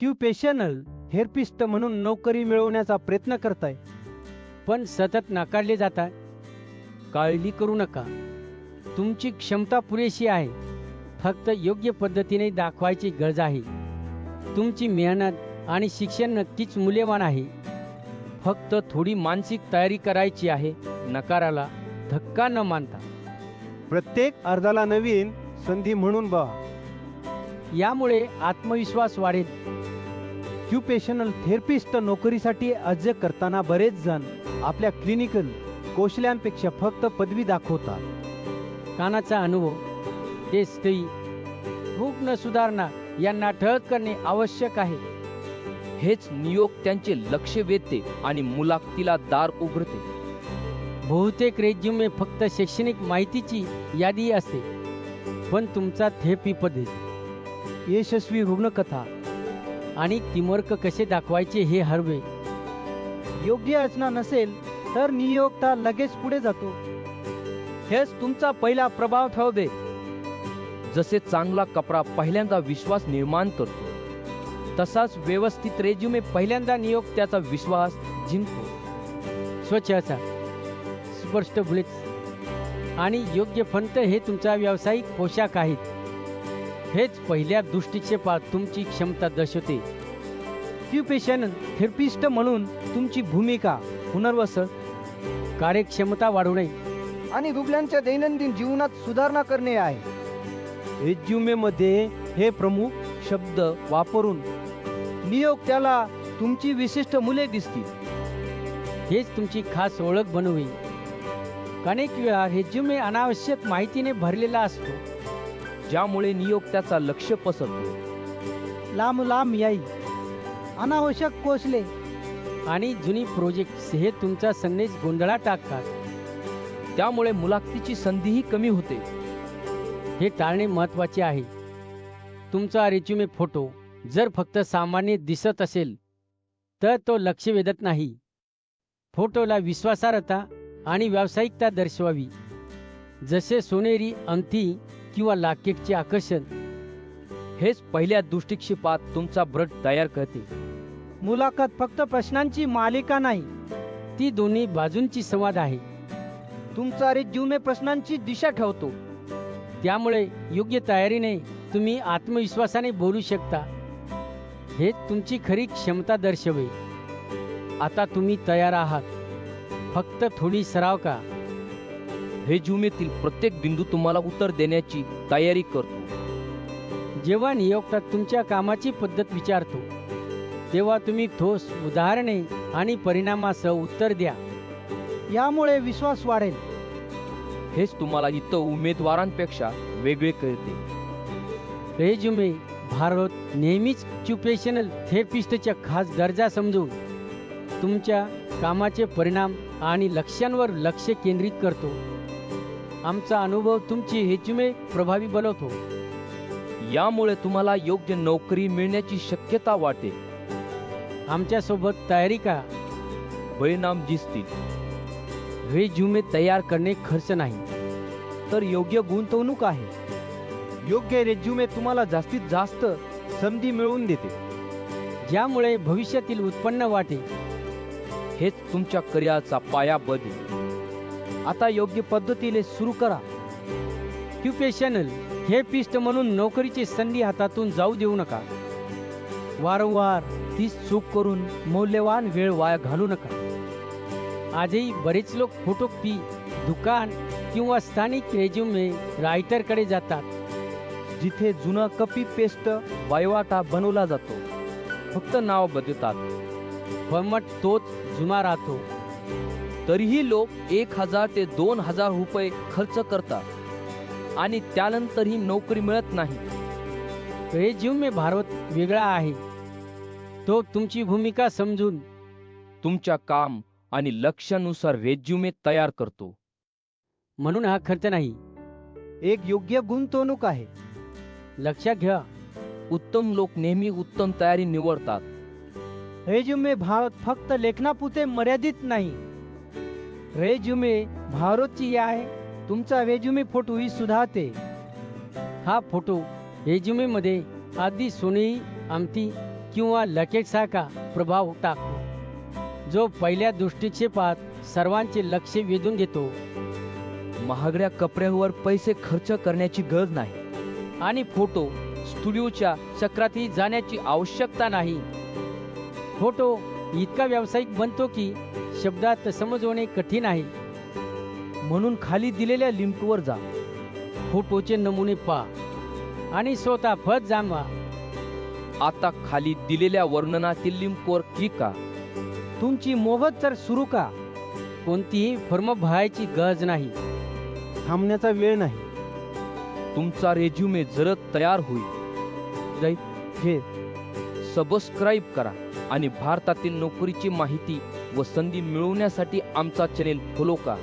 Occupational therapist म्हणून नोकरी मिळवण्याचा प्रयत्न करताय, पण सतत नाकारले जातात. काळजी करू नका, तुमची क्षमता पुरेशी आहे. फक्त योग्य पद्धतीने दाखवायची गरज आहे. तुमची मेहनत आणि शिक्षण नक्कीच मूल्यवान आहे. फक्त थोडी मानसिक तयारी करायची आहे. नकाराला धक्का न मानता प्रत्येक अर्धाला नवीन संधी म्हणून बघा. यामुळे आत्मविश्वास वाढेल. ऑक्युपेशनल थेरपिस्ट नोकरीसाठी अर्ज करताना बरेच जण आपल्या क्लिनिकल कौशल्यांपेक्षा फक्त पदवी दाखवतात. कानाचा अनुभव, ते स्त्री, रुग्ण सुधारणा यांना ठळक करणे आवश्यक आहे. हेच नियोग त्यांचे लक्ष वेधते आणि मुलाखतीला दार उघडते. बहुतेक रेझ्युमे फक्त शैक्षणिक माहितीची यादी असते, पण तुमचा थेरपी पद्धत, यशस्वी रुग्णकथा आणि टीमवर्क कसे दाखवायचे हे हरवे. योग्य रचना नसेल तर नियोक्ता लगेच पुढे जातो. हेच तुमचा पहिला प्रभाव ठरवते. जसे चांगला कपडा पहिल्यांदा विश्वास निर्माण करतो, तसाच व्यवस्थित रेझ्युमे पहिल्यांदा नियोक्त्याचा विश्वास जिंकतो. स्वच्छ असा, स्पष्ट बुलेट्स आणि योग्य फंत हे तुमचा व्यावसायिक पोशाख आहेत. हेच पहिल्या दृष्टिक्षेपात तुमची क्षमता दर्शवते. ऑक्युपेशनल थेरपिस्ट म्हणून तुमची भूमिका पुनर्वसन, कार्यक्षमता वाढवणे आणि रुग्णांच्या दैनंदिन जीवनात सुधारणा करणे आहे. रेझ्युमेमध्ये हे प्रमुख शब्द वापरून नियोक्त्याला तुमची विशिष्ट मूल्ये दिसतील. हेच तुमची खास ओळख बनवेल. अनेक वेळा रेझ्युमे अनावश्यक माहितीने भरलेला असतो, ज्यामुळे नियोक्त्याचा लक्ष पसरतो. लांब लांब याई, अनावश्यक कोसले आणि जुनी प्रोजेक्ट्स हे तुमचा संदेश गोंधळात टाकतात. त्यामुळे मुलाखतीची संधीही कमी होते. हे टाळणे महत्त्वाचे आहे. तुमचा रेझ्युमे फोटो जर फक्त सामान्य दिसत असेल तर तो लक्ष वेधत नाही. फोटोला विश्वासार्हता आणि व्यावसायिकता दर्शवावी, जसे सोनेरी अंगठी किंवा लॉकेटचे आकर्षण. हेच पहिल्या दृष्टिक्षेपात तुमचा ब्रड तयार करते. मुलाखत फक्त प्रश्नांची मालिका नाही, ती दोन्ही बाजूंची संवाद आहे. तुमचा रेझ्युमे प्रश्नांची दिशा ठेवतो. त्यामुळे योग्य तयारीने तुम्ही आत्मविश्वासाने बोलू शकता. हेच तुमची खरी क्षमता दर्शवेल. आता तुम्ही तयार आहात, फक्त थोडी सराव का. रेझ्युमेतील प्रत्येक बिंदू तुम्हाला उत्तर देण्याची तयारी करतो. जेव्हा नियोक्ता तुमच्या कामाची पद्धत विचारतो, तेव्हा तुम्ही ठोस उदाहरणे आणि परिणामासह उत्तर द्या. यामुळे विश्वास वाढेल. हेच तुम्हाला इतर उमेदवारांपेक्षा वेगळे करते. रेझ्युमे भारत नेहमीच ऑक्युपेशनल थेरपिस्टच्या खास गरजा समजून तुमच्या कामाचे परिणाम आणि लक्ष्यांवर लक्ष केंद्रित करतो. आमचा अनुभव तुमची रेझ्युमे प्रभावी बनवतो. यामुळे तुम्हाला योग्य नोकरी मिळण्याची शक्यता वाढते. आमच्यासोबत तयारी करा. परिणाम दिसतील. रेझ्युमे तयार करणे खर्च नाही, तर योग्य गुंतवणूक आहे. योग्य रेझ्युमे तुम्हाला जास्तीत जास्त संधी मिळवून देते, ज्यामुळे भविष्यातील उत्पन्न वाढते. हेच तुमच्या करिअरचा पाया बनेल. आता योग्य पद्धतीने सुरू करा. ऑक्युपेशनल थेरपिस्ट म्हणून नोकरीची संधी हातातून जाऊ देऊ नका. वारंवार तीच चूक करून मौल्यवान वेळ वाया घालू नका. आजही बरेच लोक फोटोकॉपी दुकान किंवा स्थानिक रेझ्युमे रायटरकडे जातात, जिथे जुना कॉपी पेस्ट बायोडाटा बनवला जातो. फक्त नाव बदलतात. फॉर्मॅट तोच जुना राहतो. तरीही लोक 1000 ते 2000 रुपये खर्च करतात आणि त्यानंतरही नोकरी मिळत नाही. रेझ्युमे भारत वेगळा आहे. तो तुमची भूमिका समजून तुमच्या काम आणि लक्ष्यानुसार रेझ्युमे तयार करतो. म्हणून हा खर्च नाही, एक योग्य गुंतवणूक आहे. लक्षात घ्या. उत्तम लोक नेहमी उत्तम तयारी निवडतात. रेझ्युमे भारत फक्त लेखनापुरते मर्यादित नाही. रेझ्युमे भारतची आहे. तुमचा रेझ्युमे फोटोही सुधारते. हा फोटो रेझ्युमेमध्ये अगदी सोनेरी अंगठी, किंवा लगेचसारखा प्रभाव टाकतो जो पहिल्या दृष्टिक्षेपात सर्वांचे लक्ष वेधून घेतो महागड्या कपड्यावर पैसे खर्च करण्याची गरज नाही आणि फोटो स्टुडिओच्या चक्रातही जाण्याची आवश्यकता नाही. फोटो इतका व्यावसायिक बनतो की शब्दात समजवणे कठीण आहे. म्हणून खाली दिलेल्या लिंकवर जा. फोटोचे नमुने पहा आणि स्वतः फत जाणवा. आता खाली दिलेल्या वर्णनातील लिंकवर क्लिक करा. तुमची मोफत तर सुरू का? कोणतीही फॉर्म भरायची गरज नाही. थांबण्याचा वेळ नाही. तुमचा रेझ्युमे जरद तयार होईल. हे सबस्क्राईब करा आणि भारतातील नोकरीची माहिती व संधी मिळवण्यासाठी आमचा चॅनेल फॉलो करा.